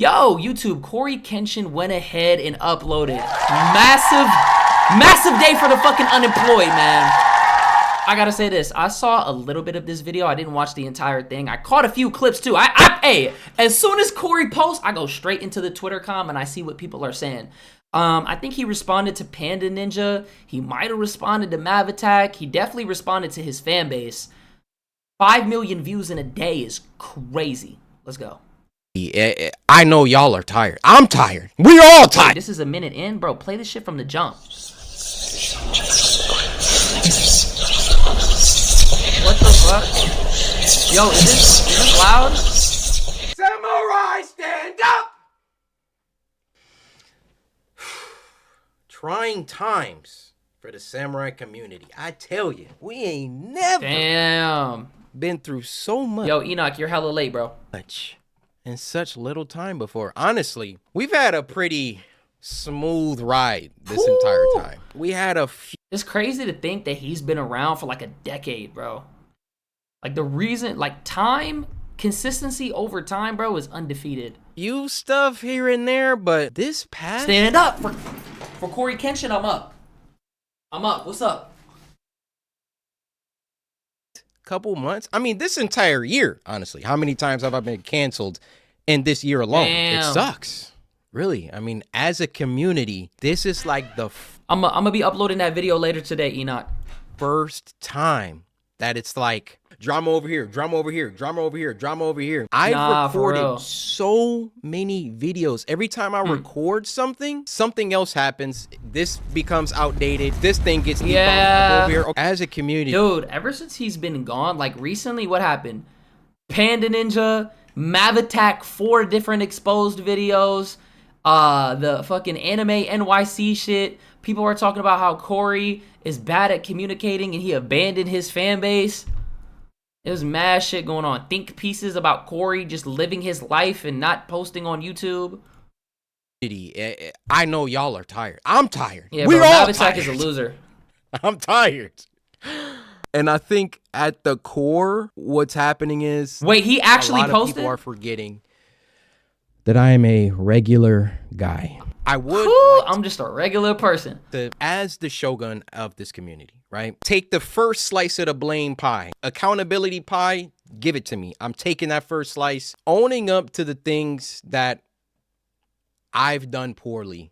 Yo, YouTube, CoryxKenshin went ahead and uploaded. Massive day for the fucking unemployed, man. I gotta say this. I saw a little bit of this video. I didn't watch the entire thing. I caught a few clips too. Hey, as soon as Cory posts, I go straight into the Twitter com and I see what people are saying. I think he responded to Panda Ninja. He might have responded to Mav Attack. He definitely responded to his fan base. 5 million views in a day is crazy. Let's go. I know y'all are tired. I'm tired. We're all tired. Wait, this is a minute in, bro. Play this shit from the jump. What the fuck? Yo, is this loud? Samurai, stand up! Trying times for the samurai community. I tell you, we ain't never been through so much. Yo, Enoch, you're hella late, bro. In such little time before. Honestly, we've had a pretty smooth ride this entire time. We had a few. It's crazy to think that he's been around for like a decade, bro. Like the reason, like time, consistency over time, bro, is undefeated. Few stuff here and there, but this past. Stand up for CoryxKenshin. I'm up. What's up? Couple months. I mean, this entire year, honestly. How many times have I been canceled in this year alone? Damn. It sucks. Really. I mean, as a community, this is like the I'm gonna be uploading that video later today, Enoch. first time that it's like drama over here, drama over here, drama over here, drama over here. I've recorded so many videos. Every time I record something, something else happens. This becomes outdated. This thing gets debunked over here. As a community, dude, ever since he's been gone, like recently, what happened? Panda Ninja, Mav Attack, 4 different exposed videos, the fucking anime NYC shit. People are talking about how Cory is bad at communicating and he abandoned his fan base. There's mad shit going on. Think pieces about Cory just living his life and not posting on YouTube. I know y'all are tired. I'm tired. Yeah, bro, Mav Attack is a loser. I'm tired. And I think at the core, what's happening is... Wait, he actually posted? A lot of people are forgetting that I am a regular guy. I would... I'm just a regular person. As the shogun of this community, right? Take the first slice of the blame pie. Accountability pie, give it to me. I'm taking that first slice. Owning up to the things that I've done poorly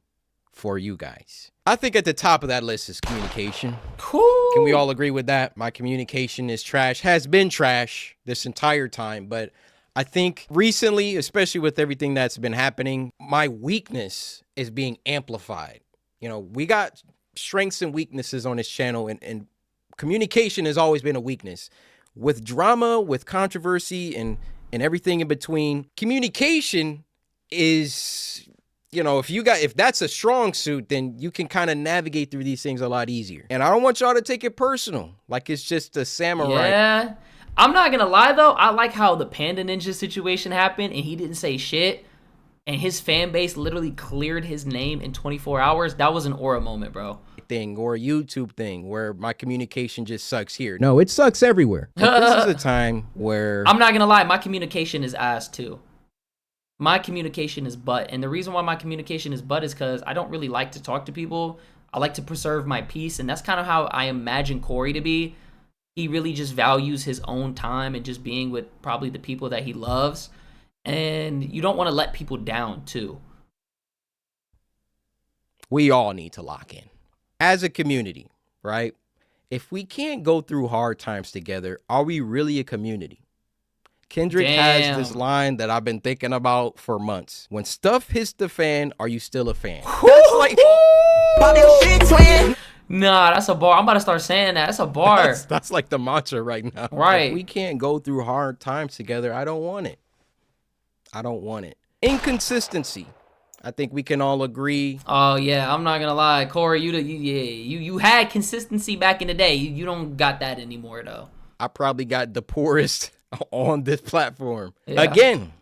for you guys. I think at the top of that list is communication. Cool. Can we all agree with that? My communication is trash, has been trash this entire time, but I think recently, especially with everything that's been happening, my weakness is being amplified. You know, we got strengths and weaknesses on this channel, and communication has always been a weakness. With drama, with controversy, and everything in between, communication is, you know, if that's a strong suit, then you can kind of navigate through these things a lot easier. And I don't want y'all to take it personal, like it's just a samurai. Yeah. I'm not gonna lie though, I like how the Panda Ninja situation happened and he didn't say shit and his fan base literally cleared his name in 24 hours. That was an aura moment, bro. Thing or a YouTube thing where my communication just sucks here. No, it sucks everywhere. But this is a time where... I'm not gonna lie, my communication is ass too. My communication is butt. And the reason why my communication is butt is because I don't really like to talk to people. I like to preserve my peace, and that's kind of how I imagine Cory to be. He really just values his own time and just being with probably the people that he loves. And you don't want to let people down too. We all need to lock in. As a community, right? If we can't go through hard times together, are we really a community? Kendrick has this line that I've been thinking about for months. When stuff hits the fan, are you still a fan? That's like... Nah, that's a bar. I'm about to start saying that. That's a bar. That's like the mantra right now. Right. If we can't go through hard times together, I don't want it. I don't want it. Inconsistency. I think we can all agree. Oh yeah, I'm not gonna lie, Cory. You had consistency back in the day. You don't got that anymore though. I probably got the poorest on this platform. Yeah. Again,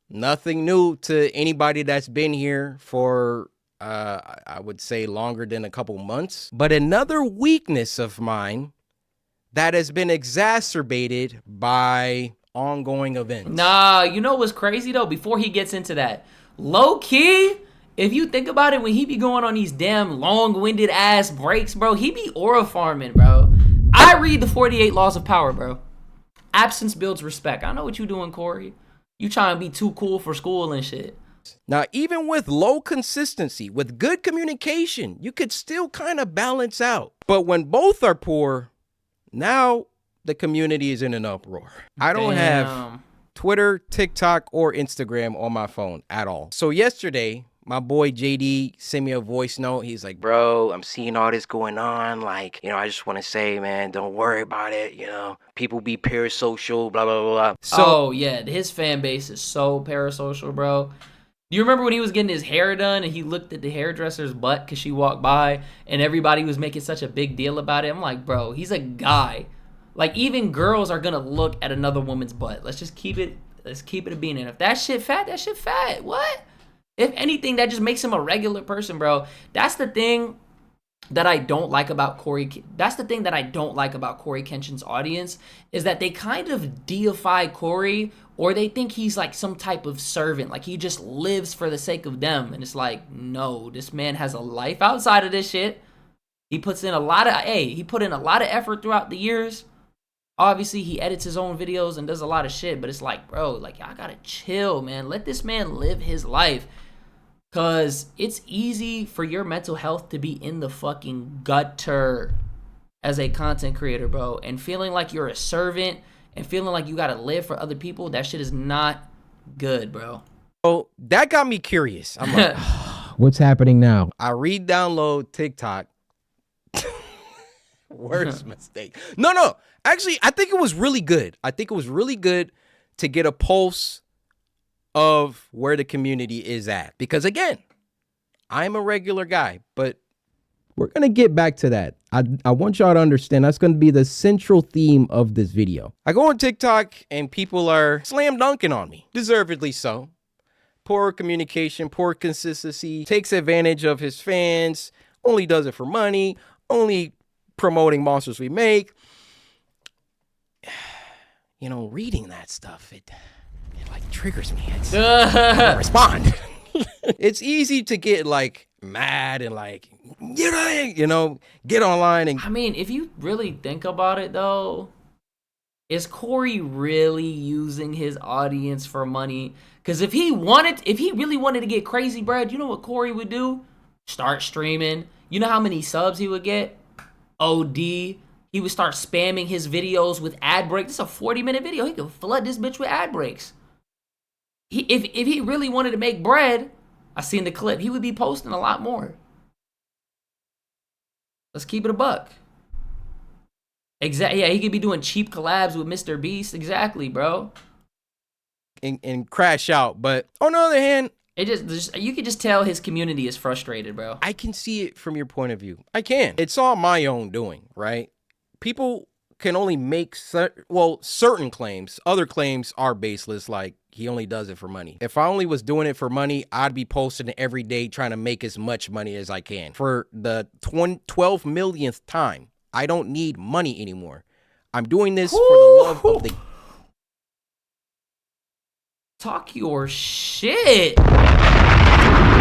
nothing new to anybody that's been here for I would say longer than a couple months. But another weakness of mine that has been exacerbated by ongoing events. Nah, you know what's crazy though? Before he gets into that, low key, if you think about it, when he be going on these damn long-winded ass breaks, bro, he be aura farming, bro. I read the 48 Laws of Power, bro. Absence builds respect. I know what you doing, Corey. You trying to be too cool for school and shit. Now, even with low consistency, with good communication, you could still kind of balance out. But when both are poor, now the community is in an uproar. I don't have Twitter, TikTok, or Instagram on my phone at all. So yesterday, my boy JD sent me a voice note. He's like, bro, I'm seeing all this going on. Like, I just want to say, man, don't worry about it. People be parasocial, blah, blah, blah, blah. So, oh, yeah, his fan base is so parasocial, bro. Do you remember when he was getting his hair done and he looked at the hairdresser's butt because she walked by and everybody was making such a big deal about it? I'm like, bro, he's a guy. Like, even girls are going to look at another woman's butt. Let's keep it a bean. And if that shit fat, that shit fat. What? If anything, that just makes him a regular person, bro. That's the thing that I don't like about Corey. That's the thing that I don't like about CoryxKenshin's audience is that they kind of deify Corey, or they think he's like some type of servant, like he just lives for the sake of them. And it's like, no, this man has a life outside of this shit. He puts in a lot of effort throughout the years. Obviously, he edits his own videos and does a lot of shit, but it's like, bro, like, I gotta chill, man. Let this man live his life. Because it's easy for your mental health to be in the fucking gutter as a content creator, bro. And feeling like you're a servant and feeling like you gotta live for other people, that shit is not good, bro. So that got me curious. I'm like, what's happening now? I re-download TikTok. Worst mistake. No. Actually, I think it was really good. I think it was really good to get a pulse of where the community is at. Because again, I'm a regular guy, but we're going to get back to that. I want y'all to understand that's going to be the central theme of this video. I go on TikTok and people are slam dunking on me. Deservedly so. Poor communication, poor consistency, takes advantage of his fans, only does it for money, only promoting monsters we make. Reading that stuff, it like triggers me. I don't respond. It's easy to get like mad and like, get online and. I mean, if you really think about it though, is Corey really using his audience for money? Because if he really wanted to get crazy bread, you know what Corey would do? Start streaming. You know how many subs he would get? OD. He would start spamming his videos with ad breaks. This is a 40-minute video. He could flood this bitch with ad breaks. If he really wanted to make bread, I seen the clip, he would be posting a lot more. Let's keep it a buck. Exactly. Yeah, he could be doing cheap collabs with Mr. Beast. Exactly, bro. And crash out. But on the other hand, you could just tell his community is frustrated, bro. I can see it from your point of view. I can. It's all my own doing, right? People can only make certain claims. Other claims are baseless, like he only does it for money. If I only was doing it for money, I'd be posting every day trying to make as much money as I can. For the 12 millionth time, I don't need money anymore. I'm doing this for the love of the... Talk your shit.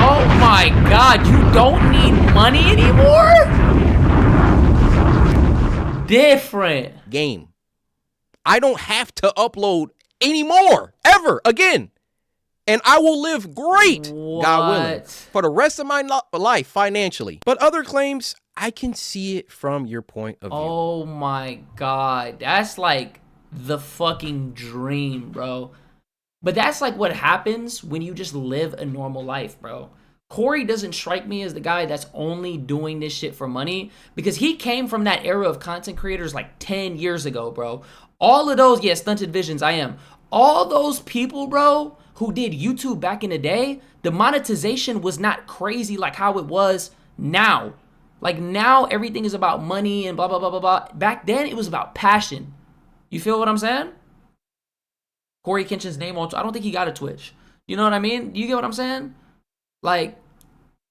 Oh my God, you don't need money anymore? Different game. I don't have to upload anymore, ever, again. And I will live great, God willing, for the rest of my life financially. But other claims, I can see it from your point of view. Oh my God. That's like the fucking dream, bro. But that's like what happens when you just live a normal life, bro. Corey doesn't strike me as the guy that's only doing this shit for money, because he came from that era of content creators like 10 years ago, bro. All of those, yeah, stunted visions, I am. All those people, bro, who did YouTube back in the day, the monetization was not crazy like how it was now. Like now, everything is about money and blah, blah, blah, blah, blah. Back then, it was about passion. You feel what I'm saying? CoryxKenshin's name on, I don't think he got a Twitch. You know what I mean? You get what I'm saying? Like,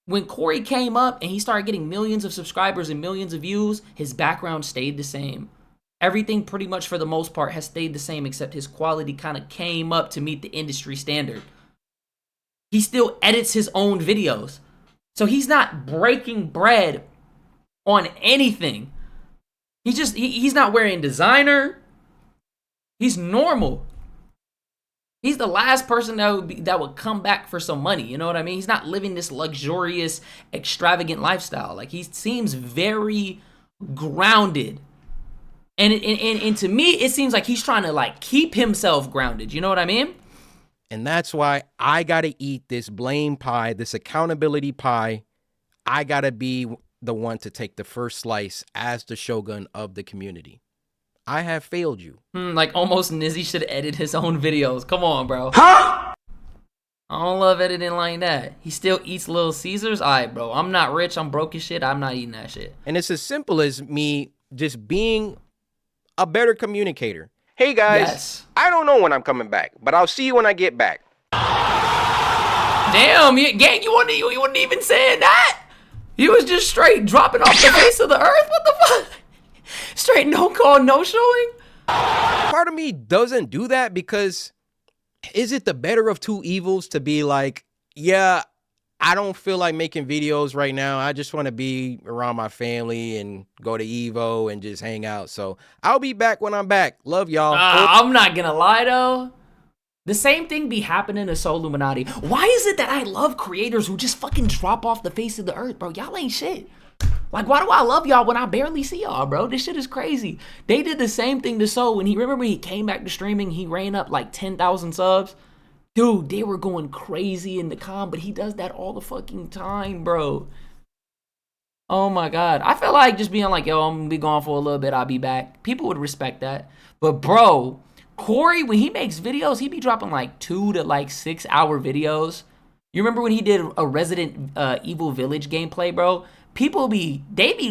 when Corey came up and he started getting millions of subscribers and millions of views, his background stayed the same. Everything pretty much for the most part has stayed the same, except his quality kind of came up to meet the industry standard. He still edits his own videos. So he's not breaking bread on anything. He's not wearing designer. He's normal. He's the last person that would come back for some money. You know what I mean? He's not living this luxurious, extravagant lifestyle. Like, he seems very grounded. And to me, it seems like he's trying to, like, keep himself grounded. You know what I mean? And that's why I got to eat this blame pie, this accountability pie. I got to be the one to take the first slice as the shogun of the community. I have failed you. Like, almost Nizzy should edit his own videos. Come on, bro. Huh? I don't love editing like that. He still eats Little Caesars? Alright, bro. I'm not rich. I'm broke as shit. I'm not eating that shit. And it's as simple as me just being a better communicator. Hey, guys. Yes. I don't know when I'm coming back, but I'll see you when I get back. Damn, gang, you wouldn't even saying that. You was just straight dropping off the face of the earth? What the fuck? Straight no call, no showing? Part of me doesn't do that because is it the better of two evils to be like, yeah, I don't feel like making videos right now. I just want to be around my family and go to Evo and just hang out. So I'll be back when I'm back. Love y'all. I'm not gonna lie though. The same thing be happening to Soul Illuminati. Why is it that I love creators who just fucking drop off the face of the earth, bro? Y'all ain't shit. Like, why do I love y'all when I barely see y'all, bro? This shit is crazy. They did the same thing to Soul. When he came back to streaming, he ran up like 10,000 subs. Dude, they were going crazy in the but he does that all the fucking time, bro. Oh my God. I feel like just being like, yo, I'm gonna be gone for a little bit, I'll be back. People would respect that. But bro, Cory, when he makes videos, he be dropping like 2 to like 6 hour videos. You remember when he did a Resident Evil Village gameplay, bro? People be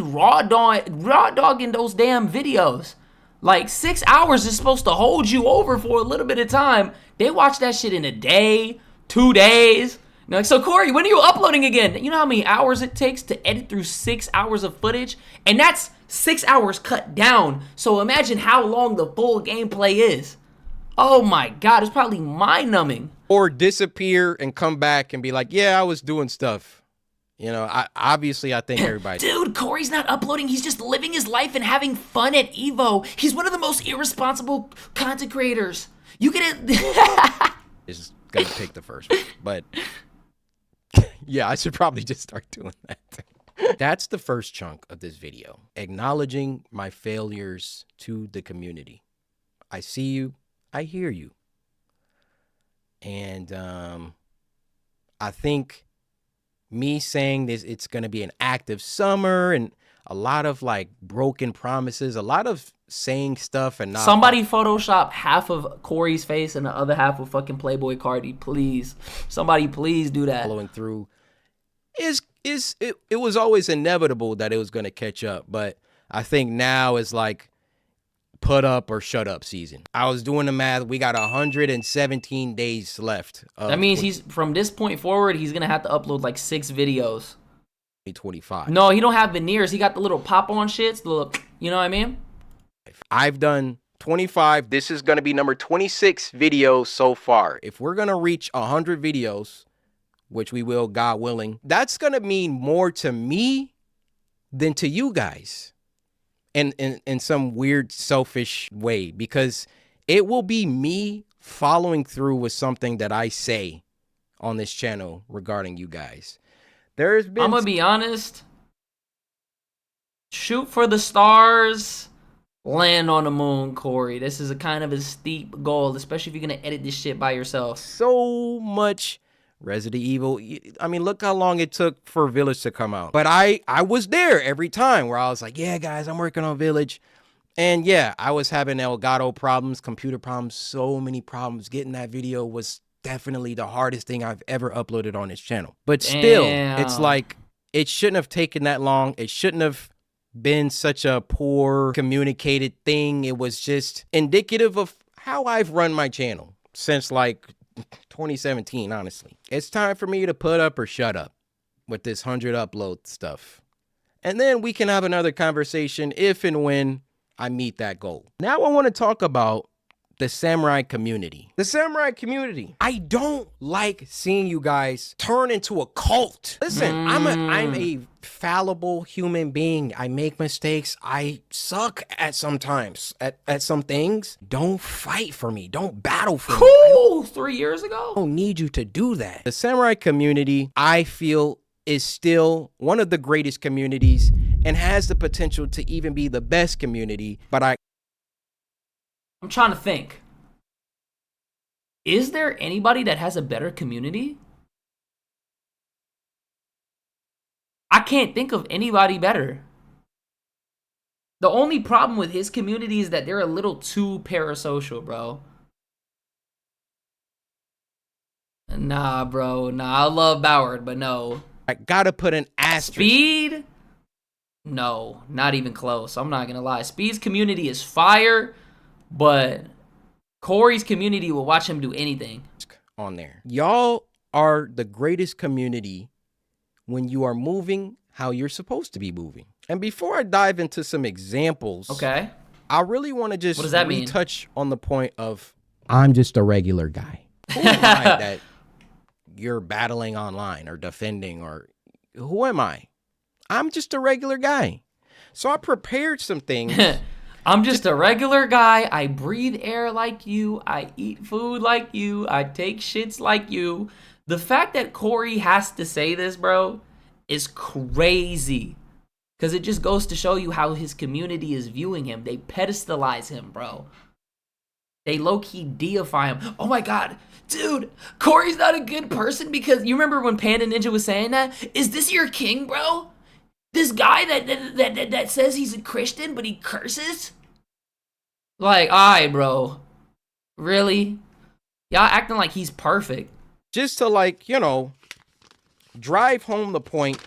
raw dogging those damn videos. Like 6 hours is supposed to hold you over for a little bit of time. They watch that shit in a day, 2 days. Like, so Cory, when are you uploading again? You know how many hours it takes to edit through 6 hours of footage? And that's 6 hours cut down. So imagine how long the full gameplay is. Oh my God, it's probably mind-numbing. Or disappear and come back and be like, yeah, I was doing stuff. You know, obviously I think everybody... Dude, Cory's not uploading. He's just living his life and having fun at Evo. He's one of the most irresponsible content creators. You get it? Is gonna pick the first one. But yeah, I should probably just start doing that. That's the first chunk of this video. Acknowledging my failures to the community. I see you. I hear you. And I think me saying this, it's going to be an active summer and a lot of like broken promises, a lot of saying stuff and not... Somebody Photoshop half of Cory's face and the other half of fucking Playboy Cardi, please. Somebody please do that. Following through it was always inevitable that it was going to catch up, but I think now is like put up or shut up season. I was doing the math. We got 117 days left. That means he's from this point forward, he's going to have to upload like 6 videos. 25. No, he don't have veneers. He got the little pop-on shits, the little, you know what I mean? I've done 25. This is going to be number 26 videos so far. If we're going to reach 100 videos, which we will, God willing, that's going to mean more to me than to you guys. In some weird selfish way, because it will be me following through with something that I say on this channel regarding you guys. There's been... I'm gonna be honest. Shoot for the stars, land on the moon, Cory. This is a kind of a steep goal, especially if you're gonna edit this shit by yourself. So much Resident Evil. I mean, look how long it took for Village to come out. But I was there every time where I was like, yeah, guys, I'm working on Village. And yeah, I was having Elgato problems, computer problems, so many problems. Getting that video was definitely the hardest thing I've ever uploaded on this channel. But still, it's like, it shouldn't have taken that long. It shouldn't have been such a poor communicated thing. It was just indicative of how I've run my channel since like 2017, honestly. It's time for me to put up or shut up with this 100 upload stuff. And then we can have another conversation if and when I meet that goal. Now I want to talk about the samurai community. The samurai community. I don't like seeing you guys turn into a cult. Listen, I'm a fallible human being. I make mistakes. I suck at sometimes at some things. Don't fight for me. Don't battle for me. Cool. 3 years ago? I don't need you to do that. The samurai community, I feel, is still one of the greatest communities and has the potential to even be the best community, but I'm trying to think. Is there anybody that has a better community? I can't think of anybody better. The only problem with his community is that they're a little too parasocial, bro. Nah, bro. Nah, I love Boward, but no. I gotta put an asterisk. Speed? No, not even close. I'm not gonna lie. Speed's community is fire, but Corey's community will watch him do anything. On there. Y'all are the greatest community when you are moving how you're supposed to be moving. And before I dive into some examples, okay, I really want to just what does that mean? Touch on the point of I'm just a regular guy. Who am I that you're battling online or defending, or who am I? I'm just a regular guy. So I prepared some things. I'm just a regular guy. I breathe air like you. I eat food like you. I take shits like you. The fact that Corey has to say this, bro, is crazy. Because it just goes to show you how his community is viewing him. They pedestalize him, bro. They low-key deify him. Oh my god. Dude, Corey's not a good person because you remember when Panda Ninja was saying that? Is this your king, bro? This guy that says he's a Christian, but he curses? Like, alright, bro. Really? Y'all acting like he's perfect. Just to, like, you know, drive home the point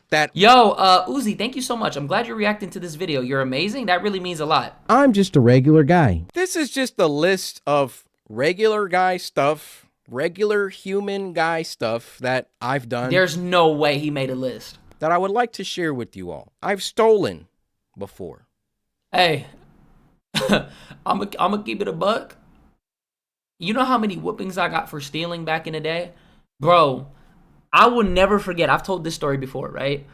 that... Yo, Uzi, thank you so much. I'm glad you're reacting to this video. You're amazing. That really means a lot. I'm just a regular guy. This is just a list of regular guy stuff, regular human guy stuff that I've done. There's no way he made a list. That I would like to share with you all. I've stolen before. Hey, I'm gonna keep it a buck. You know how many whoopings I got for stealing back in the day? Bro, I will never forget. I've told this story before, right?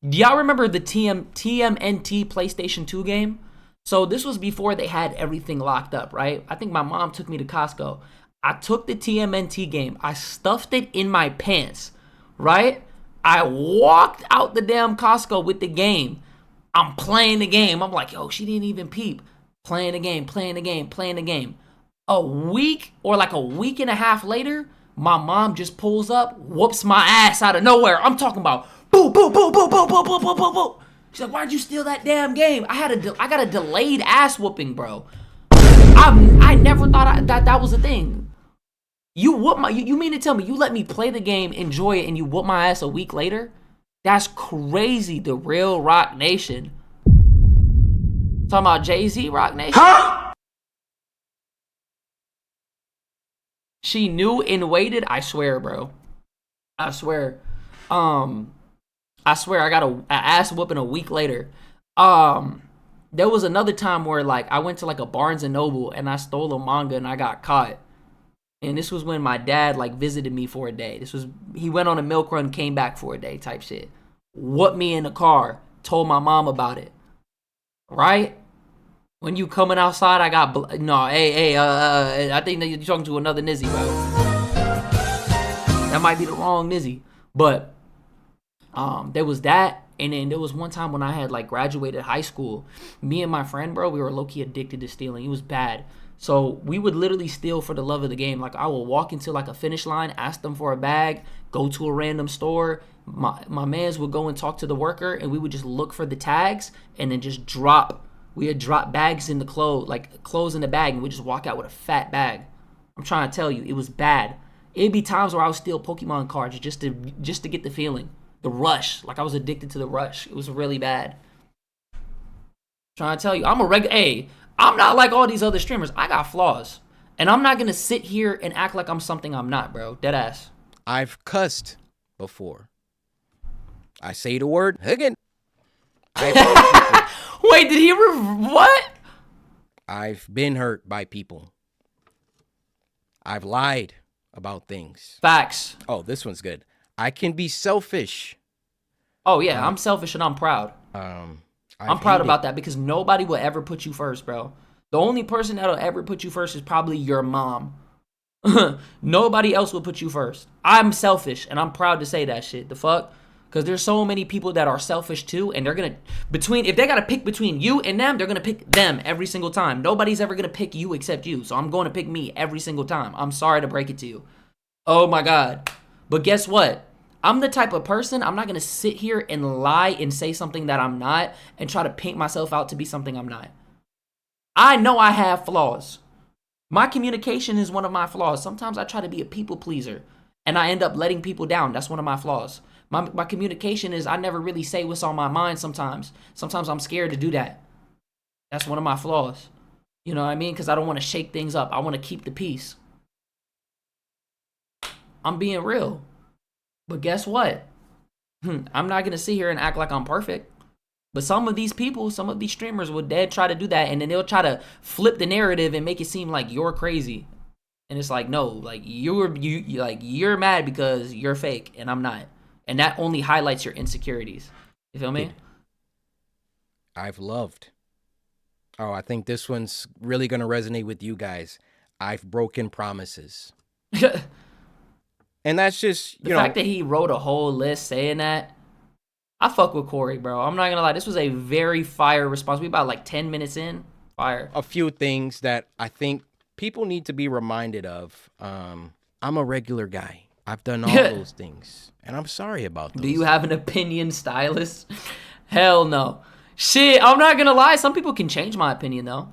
Do y'all remember the TMNT PlayStation 2 game? So this was before they had everything locked up, right? I think my mom took me to Costco. I took the TMNT game. I stuffed it in my pants, right? I walked out the damn Costco with the game. I'm playing the game. I'm like, yo, she didn't even peep. Playing the game, playing the game, playing the game. A week or like a week and a half later, my mom just pulls up, whoops my ass out of nowhere. I'm talking about boo, boo, boo, boo, boo, boo, boo, boo, boo, boo. She's like, why'd you steal that damn game? I got a delayed ass whooping, bro. I never thought that was a thing. You mean to tell me you let me play the game, enjoy it, and you whoop my ass a week later? That's crazy. The real Rock Nation. Talking about Jay-Z Rock Nation? Huh? She knew and waited. I swear, bro. I swear. I swear I got a ass whooping a week later. There was another time where like I went to like a Barnes and Noble and I stole a manga and I got caught. And this was when my dad like visited me for a day. He went on a milk run, came back for a day type shit. Whooped me in the car, told my mom about it. Right? When you coming outside, I got I think that you're talking to another Nizzy, bro. That might be the wrong Nizzy. But there was that, and then there was one time when I had like graduated high school. Me and my friend, bro, we were low-key addicted to stealing. It was bad. So we would literally steal for the love of the game. Like I would walk into like a finish line, ask them for a bag, go to a random store. My mans would go and talk to the worker, and we would just look for the tags and then just drop. We had dropped bags in the clothes in the bag, and we just walk out with a fat bag. I'm trying to tell you, it was bad. It'd be times where I would steal Pokemon cards just to get the feeling, the rush. Like I was addicted to the rush. It was really bad. Trying to tell you, I'm not like all these other streamers. I got flaws. And I'm not going to sit here and act like I'm something I'm not, bro. Deadass. I've cussed before. I say the word again. Wait, did he what? I've been hurt by people. I've lied about things. Facts. Oh, this one's good. I can be selfish. Oh yeah, I'm selfish and I'm proud. I'm proud about that because nobody will ever put you first, bro. The only person that'll ever put you first is probably your mom. Nobody else will put you first. I'm selfish and I'm proud to say that shit. The fuck? Because there's so many people that are selfish too, and they're gonna if they gotta pick between you and them, they're gonna pick them every single time. Nobody's ever gonna pick you except you. So I'm going to pick me every single time. I'm sorry to break it to you. Oh my God. But guess what? I'm the type of person, I'm not gonna sit here and lie and say something that I'm not and try to paint myself out to be something I'm not. I know I have flaws. My communication is one of my flaws. Sometimes I try to be a people pleaser and I end up letting people down. That's one of my flaws. My communication is I never really say what's on my mind sometimes. Sometimes I'm scared to do that. That's one of my flaws. You know what I mean? Because I don't want to shake things up. I want to keep the peace. I'm being real. But guess what? I'm not going to sit here and act like I'm perfect. But some of these people, some of these streamers will dead try to do that. And then they'll try to flip the narrative and make it seem like you're crazy. And it's like, no, like you're mad because you're fake and I'm not. And that only highlights your insecurities. You feel me? I've loved. Oh, I think this one's really going to resonate with you guys. I've broken promises. And that's just, the fact that he wrote a whole list saying that. I fuck with Cory, bro. I'm not going to lie. This was a very fire response. We about like 10 minutes in. Fire. A few things that I think people need to be reminded of. I'm a regular guy. I've done all those things, and I'm sorry about those. Do you have an opinion, stylist? Hell no. Shit, I'm not gonna lie. Some people can change my opinion, though.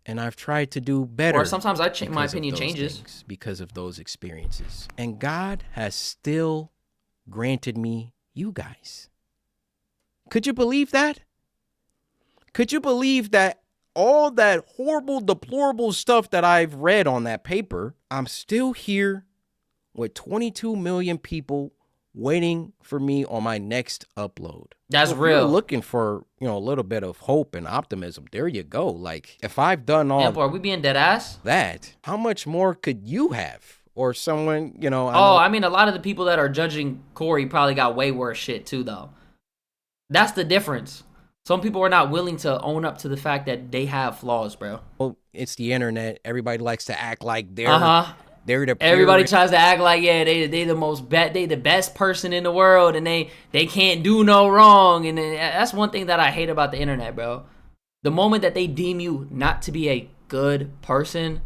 And I've tried to do better. Or sometimes my opinion changes. Because of those experiences. And God has still granted me you guys. Could you believe that? Could you believe that all that horrible, deplorable stuff that I've read on that paper, I'm still here with 22 million people waiting for me on my next upload. That's so if real. You're looking for, a little bit of hope and optimism. There you go. Like, if I've done all are we being dead ass? that, how much more could you have? Or someone, I mean, a lot of the people that are judging Cory probably got way worse shit too, though. That's the difference. Some people are not willing to own up to the fact that they have flaws, bro. Well, it's the internet. Everybody likes to act like they're the Everybody tries to act like, yeah, they the best person in the world and they can't do no wrong. And that's one thing that I hate about the internet, bro. The moment that they deem you not to be a good person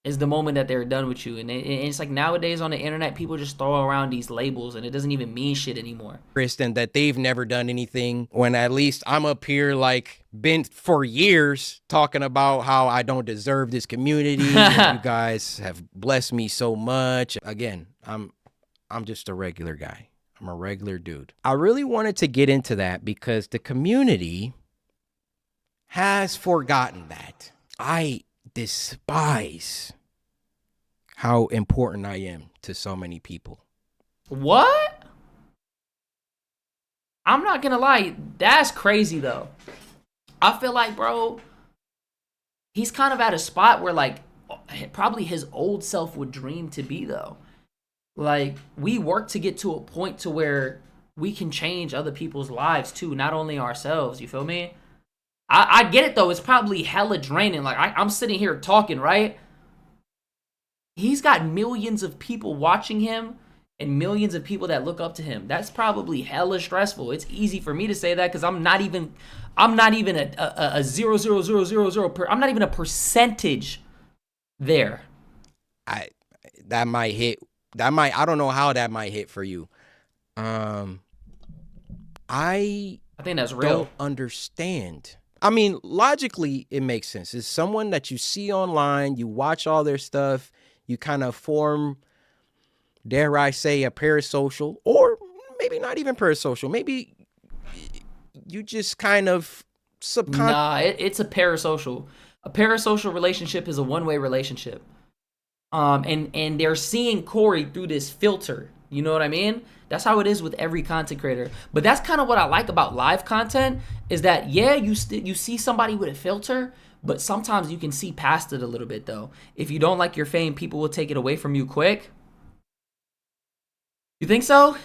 is the moment that they're done with you. And it's like nowadays on the internet, people just throw around these labels and it doesn't even mean shit anymore. Kristen, that they've never done anything when at least I'm up here like been for years talking about how I don't deserve this community. You guys have blessed me so much. Again, I'm just a regular guy. I'm a regular dude. I really wanted to get into that because the community has forgotten that. I despise how important I am to so many people. What? I'm not gonna lie, that's crazy though. I feel like, bro, he's kind of at a spot where like probably his old self would dream to be though. Like, we work to get to a point to where we can change other people's lives too, not only ourselves, you feel me? I get it though. It's probably hella draining. Like, I'm sitting here talking, right? He's got millions of people watching him and millions of people that look up to him. That's probably hella stressful. It's easy for me to say that because I'm not even a 0.0000. I'm not even a percentage there. I don't know how that might hit for you. I think that's real. Don't understand. I mean, logically, it makes sense. It's someone that you see online, you watch all their stuff, you kind of form, dare I say, a parasocial, or maybe not even parasocial. Maybe you just kind of it's a parasocial. A parasocial relationship is a one-way relationship. And they're seeing Cory through this filter. You know what I mean? That's how it is with every content creator. But that's kind of what I like about live content is that, yeah, you see somebody with a filter, but sometimes you can see past it a little bit, though. If you don't like your fame, people will take it away from you quick. You think so?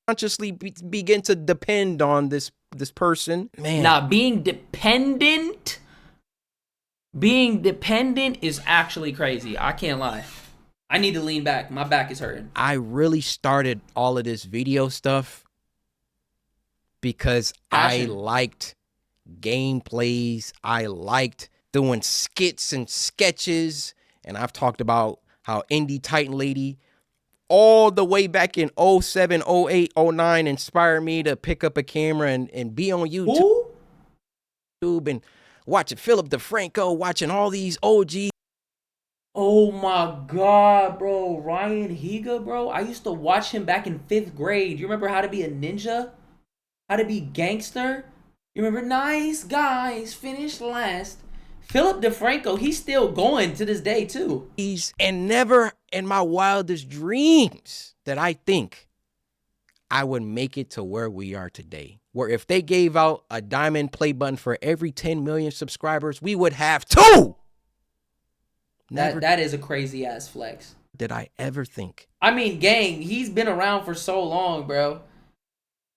Consciously begin to depend on this person. Man. Now, being dependent is actually crazy. I can't lie. I need to lean back. My back is hurting. I really started all of this video stuff because I liked gameplays. I liked doing skits and sketches. And I've talked about how Indie Titan Lady all the way back in 07, 08, 09 inspired me to pick up a camera and be on YouTube. And watching Philip DeFranco, watching all these OGs. Oh my God, bro. Ryan Higa, bro. I used to watch him back in 5th grade. You remember How to Be a Ninja? How to Be Gangster? You remember Nice Guys Finish Last? Philip DeFranco, he's still going to this day, too. And never in my wildest dreams that I think I would make it to where we are today. Where if they gave out a diamond play button for every 10 million subscribers, we would have 2. That is a crazy ass flex. Did I ever think? I mean, gang, he's been around for so long, bro.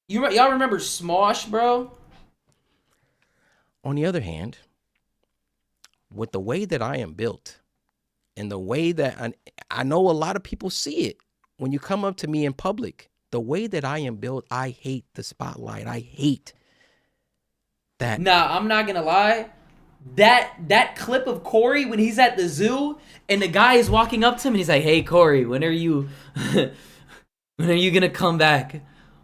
Y'all remember Smosh, bro? On the other hand, with the way that I am built and the way that I know a lot of people see it when you come up to me in public, the way that I am built, I hate the spotlight. I hate that. Nah, I'm not gonna lie. That clip of Cory when he's at the zoo and the guy is walking up to him and he's like, "Hey Cory, when are you gonna come back?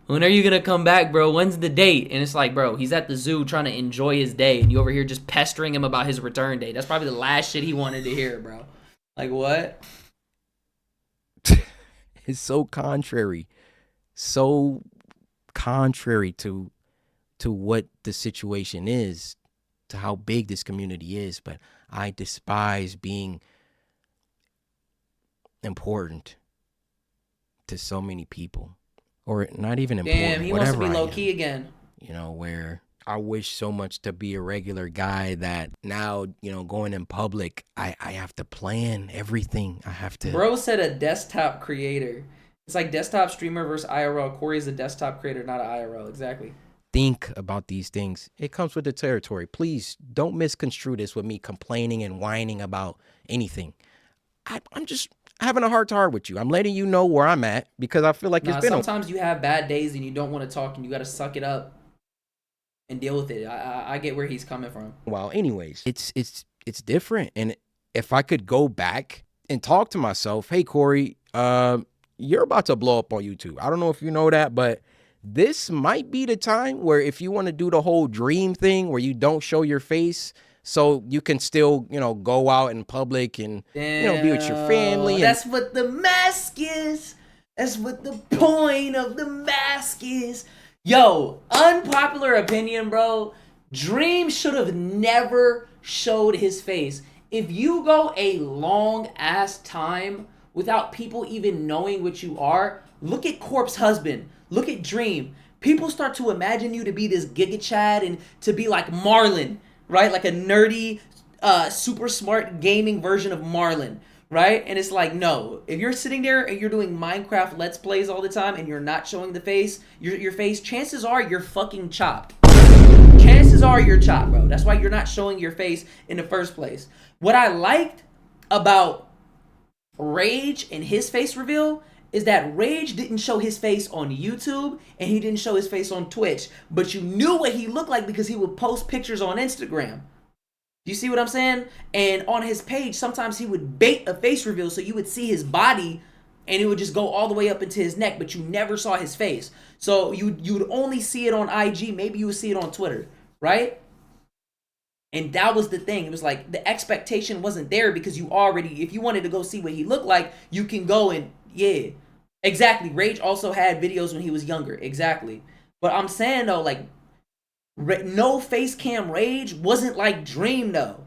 When are you gonna come back, bro? When's the date?" And it's like, bro, he's at the zoo trying to enjoy his day, and you over here just pestering him about his return date. That's probably the last shit he wanted to hear, bro. Like, what? It's so contrary to what the situation is, to how big this community is. But I despise being important to so many people, or not even important. Damn, he wants to be low key again. You know, where I wish so much to be a regular guy that now, you know, going in public, I have to plan everything. I have to. Bro said a desktop creator. It's like desktop streamer versus IRL. Cory is a desktop creator, not an IRL. Exactly. Think about these things. It comes with the territory. Please don't misconstrue this with me complaining and whining about anything. I'm just having a heart-to-heart with you. I'm letting you know where I'm at because I feel like it's been. Sometimes you have bad days and you don't want to talk and you got to suck it up and deal with it. I get where he's coming from. Well, anyways, it's different. And if I could go back and talk to myself, hey, Cory, you're about to blow up on YouTube. I don't know if you know that, but this might be the time where if you want to do the whole dream thing where you don't show your face so you can still, you know, go out in public and, you know, be with your family. That's what the mask is. That's what the point of the mask is. Yo, unpopular opinion, bro. Dream should have never showed his face. If you go a long ass time without people even knowing what you are, look at Corpse Husband. Look at Dream. People start to imagine you to be this Giga Chad and to be like Marlon, right? Like a nerdy, super smart gaming version of Marlon, right? And it's like, no. If you're sitting there and you're doing Minecraft Let's Plays all the time and you're not showing the face, your face, chances are you're fucking chopped. Chances are you're chopped, bro. That's why you're not showing your face in the first place. What I liked about Rage and his face reveal is that Rage didn't show his face on YouTube and he didn't show his face on Twitch, but you knew what he looked like because he would post pictures on Instagram. Do you see what I'm saying? And on his page, sometimes he would bait a face reveal so you would see his body and it would just go all the way up into his neck, but you never saw his face. So you'd only see it on IG, maybe you would see it on Twitter, right? And that was the thing. It was like the expectation wasn't there because you already, if you wanted to go see what he looked like, you can go and, yeah. Exactly. Rage also had videos when he was younger. Exactly. But I'm saying, though, like, no face cam Rage wasn't like Dream, though.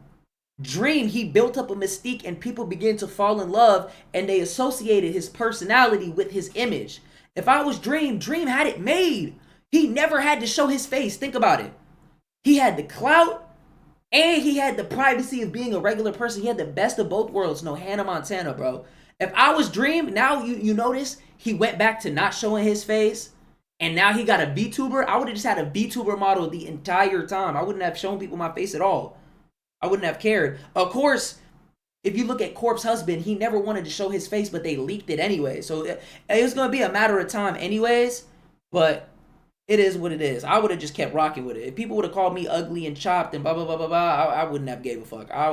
Dream, he built up a mystique and people began to fall in love and they associated his personality with his image. If I was Dream, Dream had it made. He never had to show his face. Think about it. He had the clout and he had the privacy of being a regular person. He had the best of both worlds. No Hannah Montana, bro. If I was Dream, now you notice he went back to not showing his face. And now he got a VTuber. I would have just had a VTuber model the entire time. I wouldn't have shown people my face at all. I wouldn't have cared. Of course, if you look at Corp's husband, he never wanted to show his face, but they leaked it anyway. So it was going to be a matter of time anyways. But it is what it is. I would have just kept rocking with it. If people would have called me ugly and chopped and blah, blah, blah, blah, blah, I wouldn't have gave a fuck. I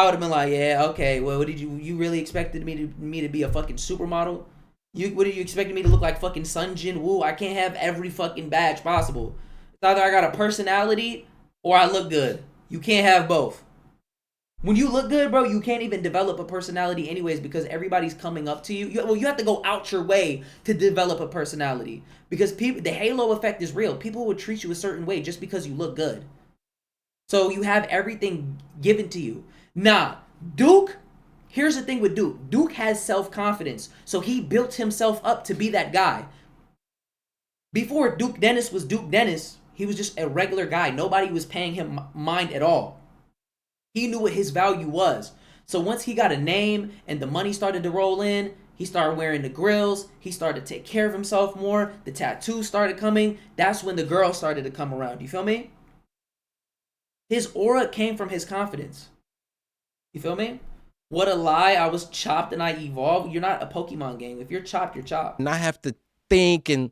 would have been like, yeah, okay, well, what did you really expected me to be a fucking supermodel? What are you expecting me to look like fucking Sun Jin Woo? I can't have every fucking badge possible. It's either I got a personality or I look good. You can't have both. When you look good, bro, you can't even develop a personality anyways because everybody's coming up to you. You have to go out your way to develop a personality because the halo effect is real. People will treat you a certain way just because you look good. So you have everything given to you. Nah, Duke, here's the thing with Duke. Duke has self-confidence, so he built himself up to be that guy. Before Duke Dennis was Duke Dennis, he was just a regular guy. Nobody was paying him mind at all. He knew what his value was. So once he got a name and the money started to roll in, he started wearing the grills. He started to take care of himself more. The tattoos started coming. That's when the girls started to come around. You feel me? His aura came from his confidence. You feel me? What a lie. I was chopped and I evolved. You're not a Pokemon game. If you're chopped, you're chopped. And I have to think and,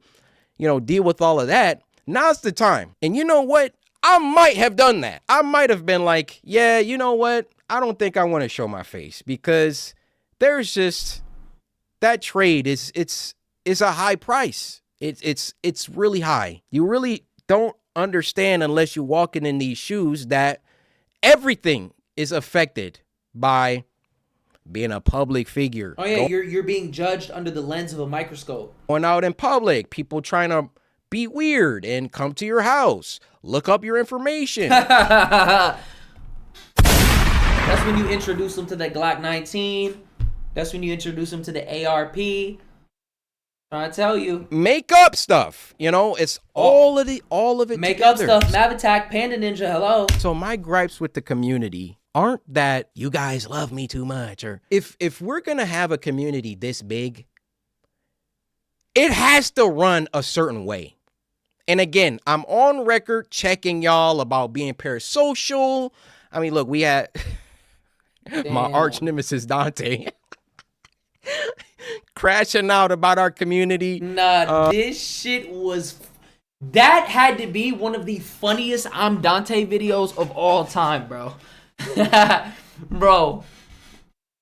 deal with all of that. Now's the time. And you know what? I might have done that. I might have been like, yeah, you know what? I don't think I want to show my face because there's just that trade is a high price. It's really high. You really don't understand unless you're walking in these shoes that everything is affected by being a public figure. Oh yeah, you're being judged under the lens of a microscope. Going out in public, people trying to be weird and come to your house, look up your information. That's when you introduce them to the Glock 19. That's when you introduce them to the ARP. Trying to tell you. Make up stuff. It's all of it Make together. up stuff. Mav Attack, Panda Ninja, hello. So my gripes with the community aren't that you guys love me too much, or if we're gonna have a community this big, it has to run a certain way. And again, I'm on record checking y'all about being parasocial. I mean, look, we had my arch nemesis Dante crashing out about our community. Nah, this shit was... That had to be one of the funniest I'm Dante videos of all time, bro. Bro,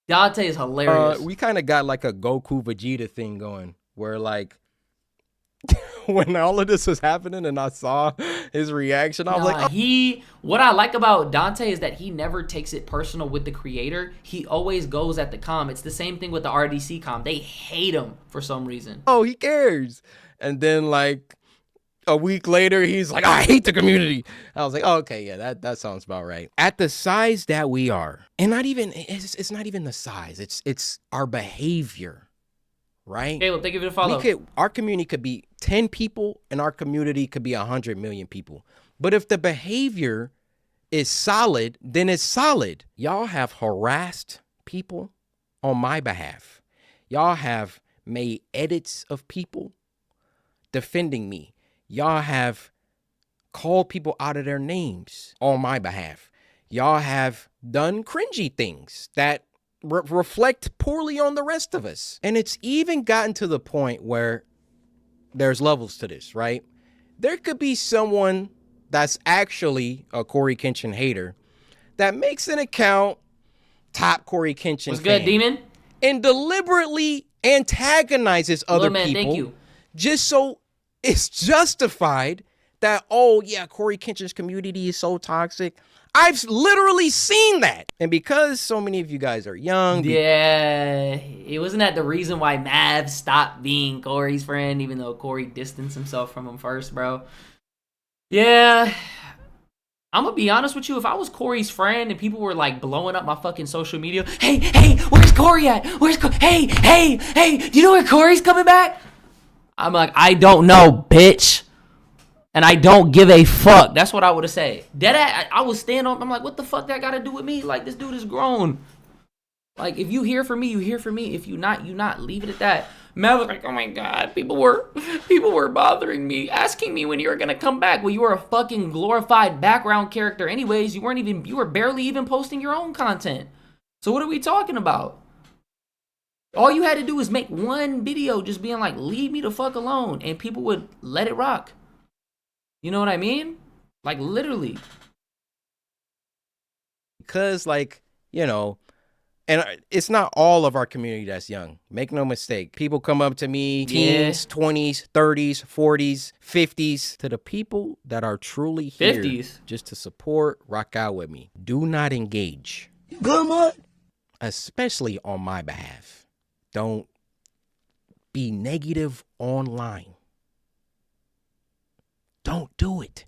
Dante is hilarious. We kind of got like a Goku Vegeta thing going where like when all of this was happening and I saw his reaction, I was like, oh. What I like about Dante is that he never takes it personal with the creator. He always goes at the com. It's the same thing with the RDC com. They hate him for some reason. Oh, he cares. And then like a week later, he's like, I hate the community. I was like, oh, okay, yeah, that sounds about right. At the size that we are, and it's not even the size, it's our behavior. Right? Caleb, thank you for the follow. Our community could be 10 people and our community could be 100 million people. But if the behavior is solid, then it's solid. Y'all have harassed people on my behalf. Y'all have made edits of people defending me. Y'all have called people out of their names on my behalf. Y'all have done cringy things that reflect poorly on the rest of us. And it's even gotten to the point where there's levels to this, right? There could be someone that's actually a CoryxKenshin hater that makes an account, top CoryxKenshin What's good, Demon? And deliberately antagonizes other man, people. thank you. Just so it's justified that, oh yeah, CoryxKenshin's community is so toxic. I've literally seen that. And because so many of you guys are young. Yeah, it wasn't that the reason why Mav stopped being Corey's friend, even though Corey distanced himself from him first, bro. Yeah, I'm gonna be honest with you. If I was Corey's friend and people were like blowing up my fucking social media, hey, where's Corey at? Where's Corey? Hey, do you know where Corey's coming back? I'm like, I don't know, bitch. And I don't give a fuck. That's what I would have said. I would stand on. I'm like, what the fuck that got to do with me? Like, this dude is grown. Like, if you hear from me, you hear from me. If you not. Leave it at that. Matt was like, oh my god, people were bothering me, asking me when you were gonna come back. Well, you were a fucking glorified background character, anyways. You were barely even posting your own content. So what are we talking about? All you had to do was make one video, just being like, leave me the fuck alone, and people would let it rock. You know what I mean? Like, literally. Because, like, you know, and it's not all of our community that's young. Make no mistake. People come up to me, teens, 20s, 30s, 40s, 50s. To the people that are truly here 50s. Just to support, rock out with me. Do not engage. Good man. Especially on my behalf. Don't be negative online. Don't do it.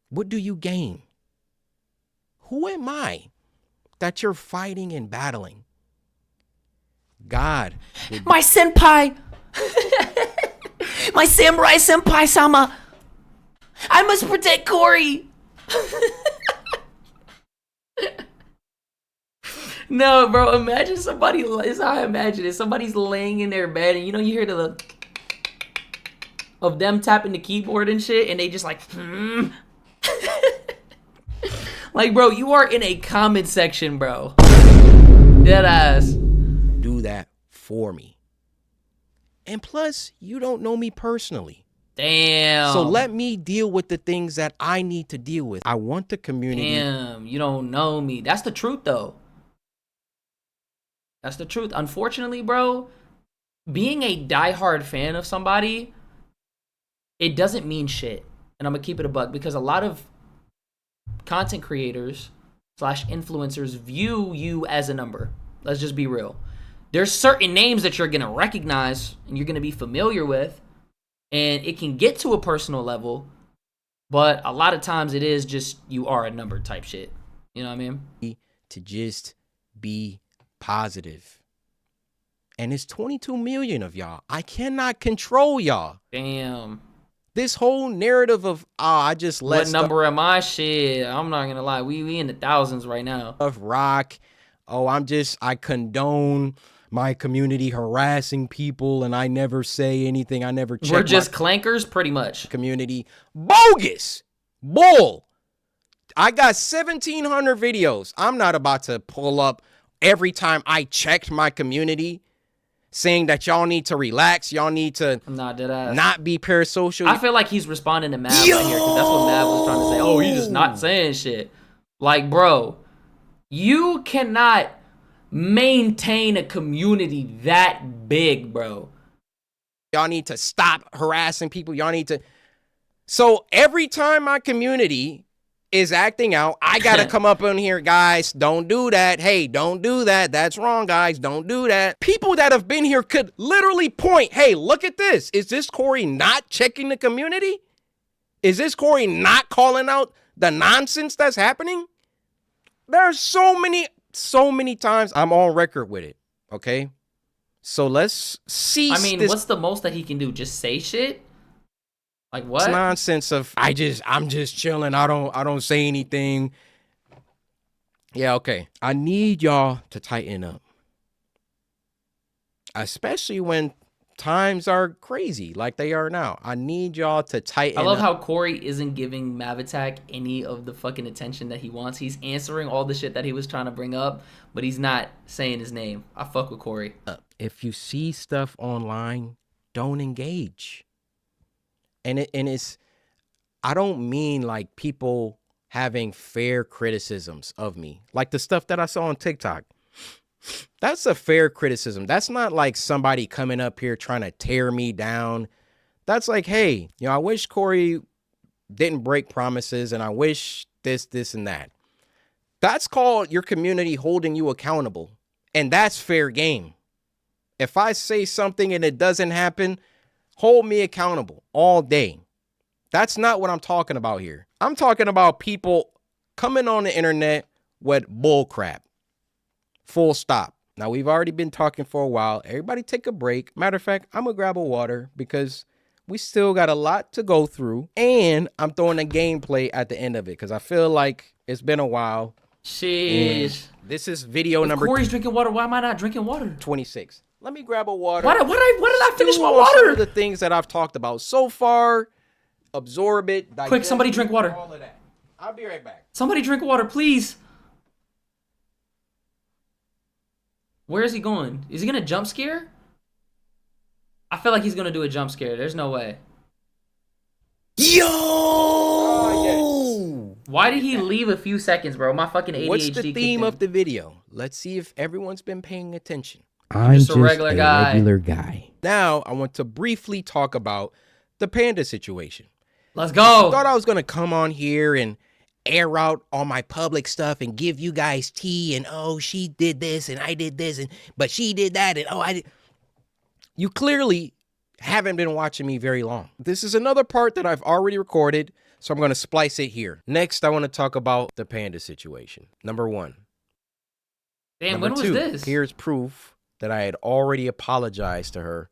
What do you gain? Who am I that you're fighting and battling? God. My senpai. My samurai senpai sama. I must protect Corey. No, bro, imagine somebody, this is how I imagine it. Somebody's laying in their bed and you hear the of them tapping the keyboard and shit, and they just like, like, bro, you are in a comment section, bro. Dead ass. Do that for me. And plus, you don't know me personally. Damn. So let me deal with the things that I need to deal with. I want the community. Damn, you don't know me. That's the truth, though. That's the truth. Unfortunately, bro, being a diehard fan of somebody, it doesn't mean shit. And I'm going to keep it a buck, because a lot of content creators / influencers view you as a number. Let's just be real. There's certain names that you're going to recognize and you're going to be familiar with, and it can get to a personal level, but a lot of times it is just you are a number type shit. You know what I mean? To just be positive. And it's 22 million of y'all. I cannot control y'all. Damn. This whole narrative of, I just let what number am I? Shit, I'm not gonna lie. We in the thousands right now. Of rock. Oh, I condone my community harassing people, and I never say anything. I never check. We're just clankers, pretty much. Community. Bogus. Bull. I got 1,700 videos. I'm not about to pull up every time I checked my community saying that y'all need to relax. Y'all need to not be parasocial. I feel like he's responding to Mav right here, because that's what Mav was trying to say. Oh, he's just not saying shit. Like, bro, you cannot maintain a community that big, bro. Y'all need to stop harassing people. Y'all need to. So every time my community is acting out, I gotta come up in here, guys, don't do that. Hey, don't do that. That's wrong, guys. Don't do that. People that have been here could literally point, hey, look at this. Is this Corey not checking the community? Is this Corey not calling out the nonsense that's happening? There's so many times I'm on record with it, okay? So let's see. I mean, what's the most that he can do? Just say shit? Like what? It's nonsense of I'm just chilling. I don't say anything. Yeah, okay. I need y'all to tighten up. Especially when times are crazy like they are now. I need y'all to tighten up. I love how Corey isn't giving Mavatak any of the fucking attention that he wants. He's answering all the shit that he was trying to bring up, but he's not saying his name. I fuck with Corey. If you see stuff online, don't engage. And it's, I don't mean like people having fair criticisms of me. Like the stuff that I saw on TikTok. That's a fair criticism. That's not like somebody coming up here trying to tear me down. That's like, hey, I wish Corey didn't break promises, and I wish this, and that. That's called your community holding you accountable. And that's fair game. If I say something and it doesn't happen, hold me accountable all day. That's not what I'm talking about here. I'm talking about people coming on the internet with bull crap. Full stop. Now, we've already been talking for a while. Everybody take a break. Matter of fact, I'm going to grab a water because we still got a lot to go through. And I'm throwing a gameplay at the end of it because I feel like it's been a while. Sheesh. This is video number Corey's drinking water. Why am I not drinking water? 26. Let me grab a water. Why did I finish my Some water? of the things that I've talked about so far. Absorb it. Quick, somebody drink water. All of that. I'll be right back. Somebody drink water, please. Where is he going? Is he gonna jump scare? I feel like he's gonna do a jump scare. There's no way. Yo! Why did he leave a few seconds, bro? My fucking ADHD. What's the theme kicked of the video? Let's see if everyone's been paying attention. I'm just a regular guy. Now, I want to briefly talk about the panda situation. Let's go. I thought I was going to come on here and air out all my public stuff and give you guys tea and, oh, she did this and I did this, but she did that and, oh, I did. You clearly haven't been watching me very long. This is another part that I've already recorded, so I'm going to splice it here. Next, I want to talk about the panda situation. Number one. Damn, Number when was two, this? here's proof that I had already apologized to her.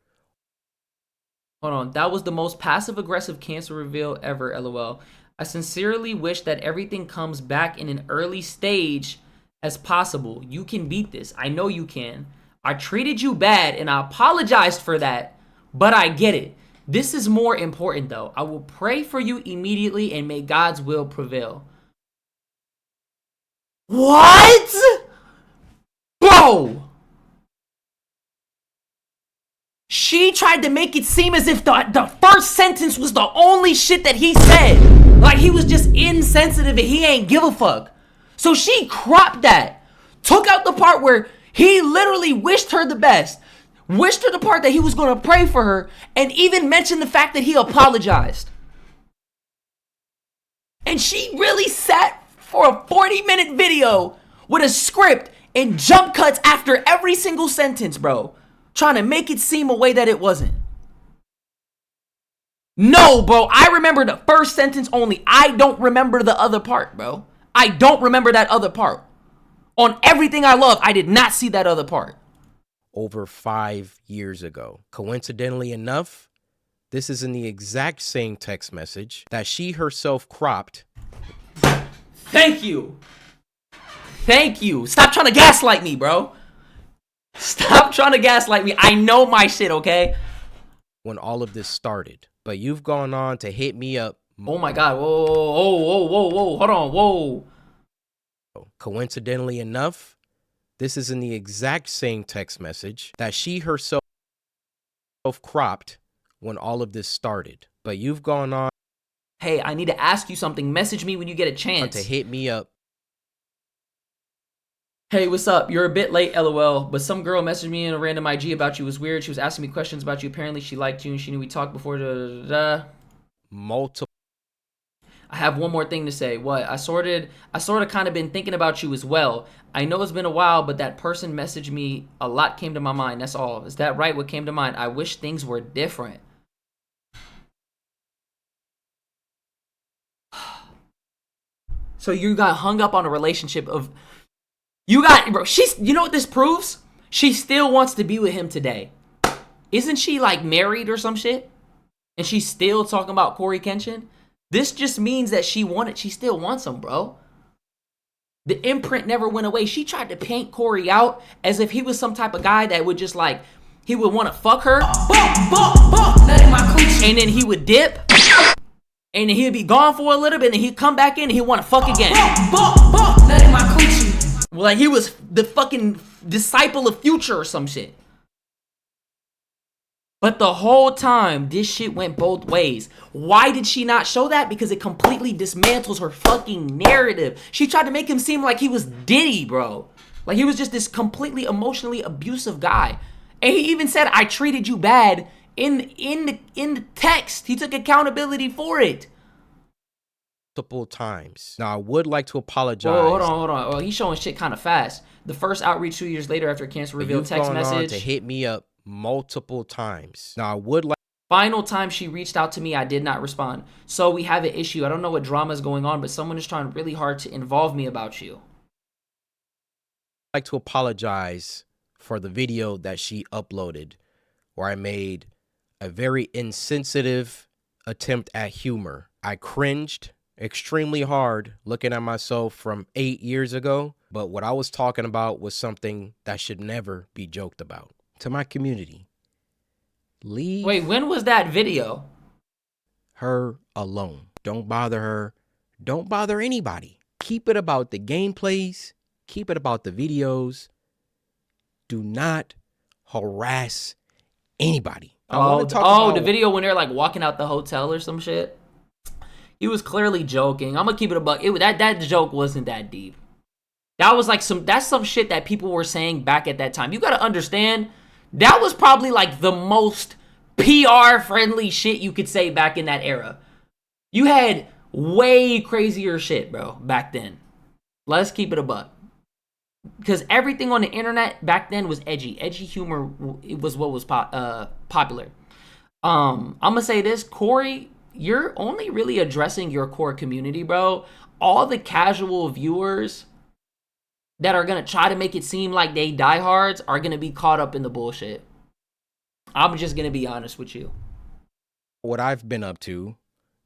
Hold on. That was the most passive-aggressive cancer reveal ever, LOL. I sincerely wish that everything comes back in an early stage as possible. You can beat this. I know you can. I treated you bad, and I apologized for that, but I get it. This is more important, though. I will pray for you immediately, and may God's will prevail. What? Bro! She tried to make it seem as if the first sentence was the only shit that he said. Like he was just insensitive and he ain't give a fuck. So she cropped that. Took out the part where he literally wished her the best. Wished her the part that he was going to pray for her. And even mentioned the fact that he apologized. And she really sat for a 40-minute video with a script and jump cuts after every single sentence, bro. Trying to make it seem a way that it wasn't. No, bro. I remember the first sentence only. I don't remember the other part, bro. I don't remember that other part. On everything I love, I did not see that other part. Over 5 years ago. Coincidentally enough, this is in the exact same text message that she herself cropped. Thank you. Thank you. Stop trying to gaslight me, bro. Stop trying to gaslight me. I know my shit, okay? When all of this started. But you've gone on to hit me up. Oh my God. Whoa, whoa, whoa, whoa, whoa. Hold on. Whoa. Coincidentally enough, this is in the exact same text message that she herself cropped when all of this started. But you've gone on. Hey, I need to ask you something. Message me when you get a chance. To hit me up. Hey, what's up? You're a bit late, LOL, but some girl messaged me in a random IG about you. It was weird. She was asking me questions about you. Apparently, she liked you and she knew we talked before. Multiple. I have one more thing to say. What? I sort of kind of been thinking about you as well. I know it's been a while, but that person messaged me. A lot came to my mind. That's all. Is that right? What came to mind? I wish things were different. So you got hung up on a relationship of... bro, you know what this proves? She still wants to be with him today. Isn't she like married or some shit? And she's still talking about CoryxKenshin? This just means that she still wants him, bro. The imprint never went away. She tried to paint Cory out as if he was some type of guy that would just like, he would want to fuck her. And then he would dip. And then he'd be gone for a little bit and then he'd come back in and he'd want to fuck again. Like he was the fucking disciple of Future or some shit. But the whole time, this shit went both ways. Why did she not show that? Because it completely dismantles her fucking narrative. She tried to make him seem like he was Diddy, bro. Like he was just this completely emotionally abusive guy. And he even said, I treated you bad in the text. He took accountability for it. Multiple times. Now, I would like to apologize. Whoa, hold on. Oh, he's showing shit kind of fast. The first outreach 2 years later after cancer revealed text message. To hit me up multiple times. Now, I would like Final time she reached out to me, I did not respond. So we have an issue. I don't know what drama is going on, but someone is trying really hard to involve me about you. I'd like to apologize for the video that she uploaded where I made a very insensitive attempt at humor. I cringed extremely hard looking at myself from 8 years ago, but what I was talking about was something that should never be joked about. To my community, leave Wait, when was that video? her alone. Don't bother her. Don't bother anybody. Keep it about the gameplays. Keep it about the videos. Do not harass anybody. I want to talk about the video when they're like walking out the hotel or some shit. He was clearly joking. I'm gonna keep it a buck. That joke wasn't that deep. That was like that's some shit that people were saying back at that time. You gotta understand, that was probably like the most PR friendly shit you could say back in that era. You had way crazier shit, bro, back then. Let's keep it a buck. Because everything on the internet back then was edgy. Edgy humor, it was what was popular. I'm gonna say this, Corey, you're only really addressing your core community, bro. All the casual viewers that are gonna try to make it seem like they diehards are gonna be caught up in the bullshit. I'm just gonna be honest with you. what I've been up to,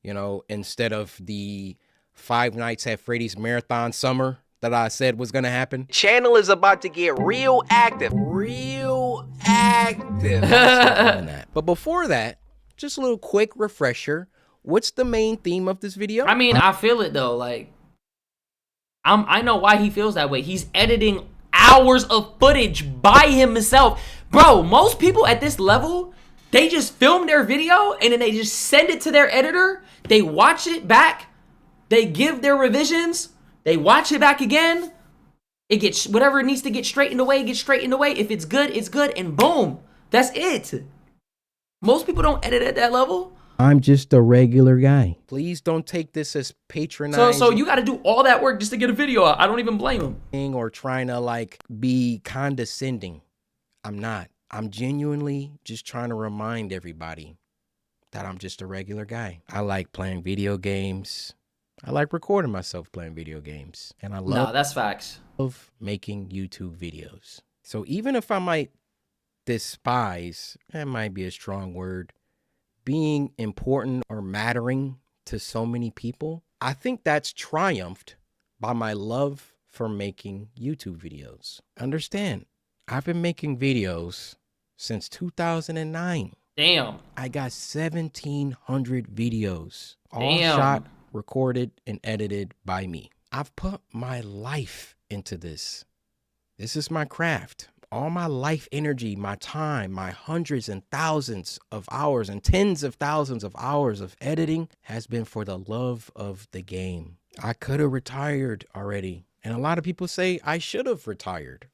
instead of the Five Nights at Freddy's marathon summer that I said was going to happen. Channel is about to get real active. Real active. But before that, just a little quick refresher. What's the main theme of this video? I mean, I feel it though. Like, I know why he feels that way. He's editing hours of footage by himself. Bro, most people at this level, they just film their video and then they just send it to their editor. They watch it back. They give their revisions. They watch it back again. It gets whatever it needs to get straightened away, get straightened away. If it's good, it's good. And boom, that's it. Most people don't edit at that level. I'm just a regular guy. Please don't take this as patronizing. So you got to do all that work just to get a video out. I don't even blame him. Or trying to be condescending. I'm not. I'm genuinely just trying to remind everybody that I'm just a regular guy. I like playing video games. I like recording myself playing video games. And I love that's facts. Love making YouTube videos. So even if I might despise, that might be a strong word, being important or mattering to so many people, I think that's triumphed by my love for making YouTube videos. Understand, I've been making videos since 2009. Damn. I got 1,700 videos, all Damn. shot, recorded, and edited by me. I've put my life into this. This is my craft. All my life energy, my time, my hundreds and thousands of hours and tens of thousands of hours of editing has been for the love of the game. I could have retired already. And a lot of people say I should have retired.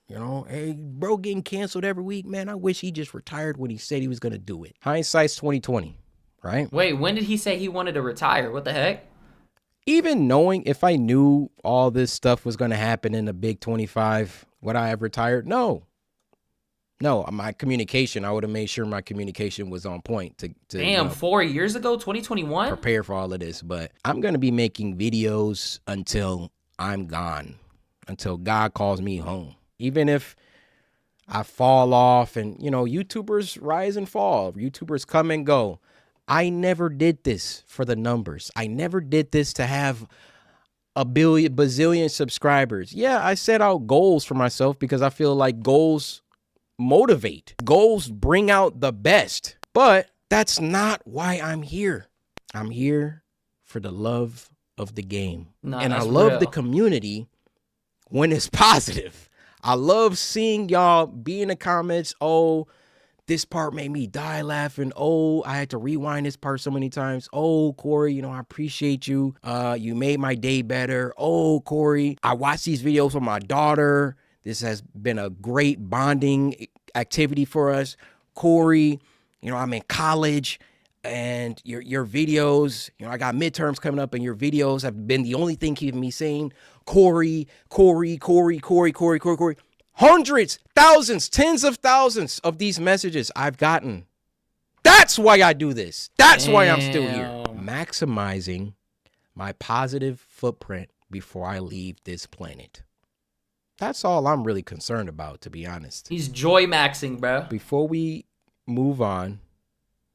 Hey, bro getting canceled every week, man. I wish he just retired when he said he was going to do it. Hindsight's 2020, right? Wait, when did he say he wanted to retire? What the heck? Even knowing if I knew all this stuff was going to happen in the Big 25, would I have retired? No, my communication, I would have made sure my communication was on point to Damn, 4 years ago, 2021? Prepare for all of this. But I'm going to be making videos until I'm gone, until God calls me home. Even if I fall off and, YouTubers rise and fall, YouTubers come and go. I never did this for the numbers. I never did this to have a bazillion subscribers. Yeah, I set out goals for myself because I feel like goals motivate. Goals bring out the best. But that's not why I'm here. I'm here for the love of the game. And I love the community when it's positive. I love seeing y'all be in the comments. Oh, this part made me die laughing. Oh, I had to rewind this part so many times. Oh, Corey, I appreciate you. You made my day better. Oh, Corey, I watched these videos with my daughter. This has been a great bonding activity for us. Corey, I'm in college and your videos, I got midterms coming up and your videos have been the only thing keeping me sane. Corey. Hundreds, thousands, tens of thousands of these messages I've gotten. That's why I do this. That's why I'm still here. Damn. Maximizing my positive footprint before I leave this planet. That's all I'm really concerned about, to be honest. He's joy maxing, bro. Before we move on,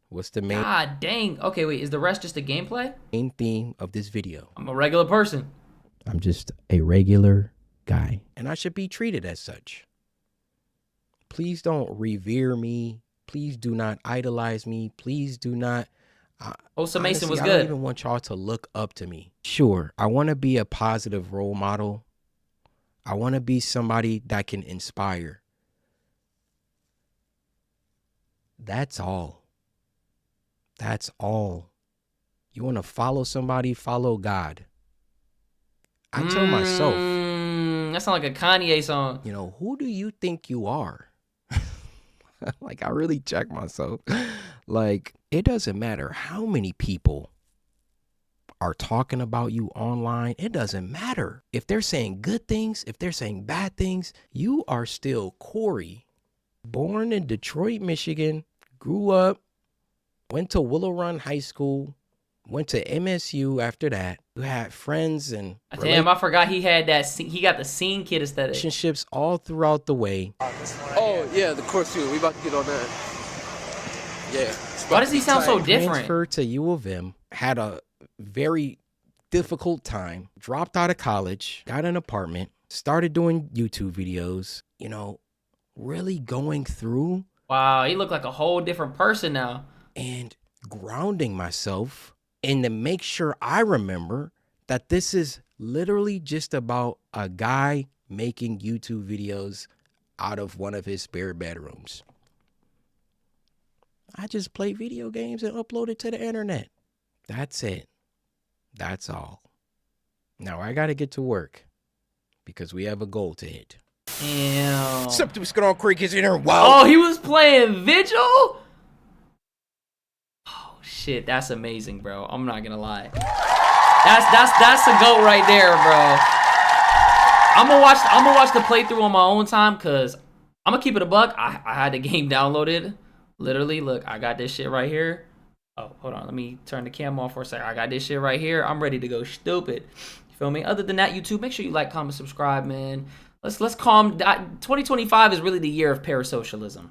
what's the God dang. Okay, wait. Is the rest just a gameplay? main theme of this video? I'm a regular person. I'm just a regular guy, and I should be treated as such. Please don't revere me. Please do not idolize me. Please do not. Osa Mason was I don't good. even want y'all to look up to me. Sure, I want to be a positive role model. I want to be somebody that can inspire. That's all. That's all. You want to follow somebody, follow God. I tell myself, That sounds like a Kanye song. you know, who do you think you are? Like, I really check myself. Like, it doesn't matter how many people are talking about you online. It doesn't matter. If they're saying good things, if they're saying bad things, you are still Cory. Born in Detroit, Michigan, grew up, went to Willow Run High School, went to MSU after that. You had friends and Damn, I forgot he had that. He got the scene kid aesthetic. relationships all throughout the way. Oh, yeah, the course too. We about to get on that. Yeah. Why does he sound so different? Transferred to U of M, had a very difficult time, dropped out of college, got an apartment, started doing YouTube videos, you know, really going through Wow, he looked like a whole different person now. and grounding myself and to make sure I remember that this is literally just about a guy making YouTube videos out of one of his spare bedrooms. I just play video games and upload it to the internet. That's it. That's all. Now I got to get to work because we have a goal to hit. Damn. What's up, what's going on, CoryxKenshin? Wow. Oh, he was playing Vigil? Oh shit, that's amazing, bro. I'm not gonna lie. That's a goat right there, bro. I'm gonna watch the playthrough on my own time, cause I'm gonna keep it a buck. I had the game downloaded. Literally, look, I got this shit right here. Oh, hold on, let me turn the cam off for a second. I got this shit right here. I'm ready to go stupid. You feel me? Other than that, YouTube, make sure you like, comment, subscribe, man. Let's calm. 2025 is really the year of parasocialism.